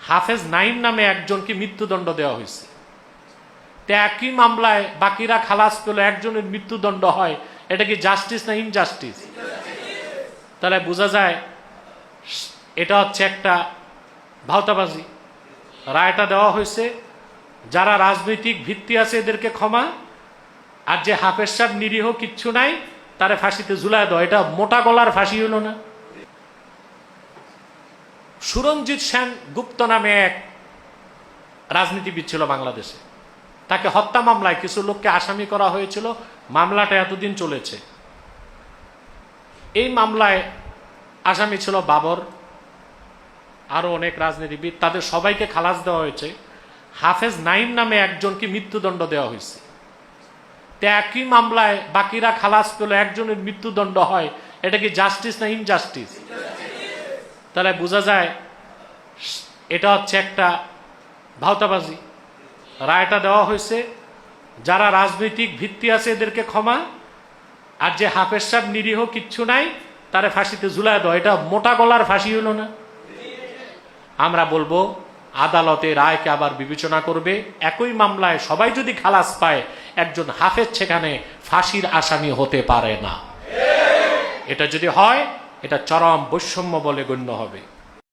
হাফেজ নাইম নামে একজনকে মৃত্যুদণ্ড দেওয়া হয়েছে। তো একই মামলায় বাকিরা খালাস পেল, একজনের মৃত্যুদণ্ড হয়, এটা কি জাস্টিস না ইনজাস্টিস? তাহলে বোঝা যায় এটা হচ্ছে একটা ভাওতাবাজি। রায়টা দেওয়া হয়েছে যারা রাজনৈতিক ভিত্তি আছে এদেরকে ক্ষমা, আর যে হাফেজ সাহেব নিরীহ কিচ্ছু নাই তারে ফাঁসিতে ঝুলায় দেওয়া। এটা মোটা গলার ফাঁসি হলো না? সুরঞ্জিত সেন গুপ্ত নামে এক রাজনীতিবিদ ছিল বাংলাদেশে, তাকে হত্যা মামলায় কিছু লোককে আসামি করা হয়েছিল। মামলাটা এতদিন চলেছে। এই মামলায় আসামি ছিল বাবর, আরো অনেক রাজনীতিবিদ, তাদের সবাইকে খালাস দেওয়া হয়েছে। হাফেজ নাইম নামে একজনকে মৃত্যুদণ্ড দেওয়া হয়েছে। তো একই মামলায় বাকিরা খালাস পেল, একজনের মৃত্যুদণ্ড হয়, এটা কি জাস্টিস না ইনজাস্টিস? তাহলে বোঝা যায় এটা হচ্ছে একটা ভাওতাবাজি। রায়টা দেওয়া হয়েছে যারা রাজনৈতিক ভিত্তি আছে এদেরকে ক্ষমা, আর যে হাফেজ সাহেব নিরীহ কিচ্ছু নাই তারে ফাঁসিতে ঝুলায় দেওয়া। এটা মোটা গলার ফাঁসি হলো না? আমরা বলবো আদালতে রায়কে আবার বিবেচনা করবে। একই মামলায় সবাই যদি খালাস পায়, একজন হাফেজ সেখানে ফাঁসির আসামি হতে পারে না। এটা যদি হয়, এটা চরম বৈষম্য বলে গণ্য হবে।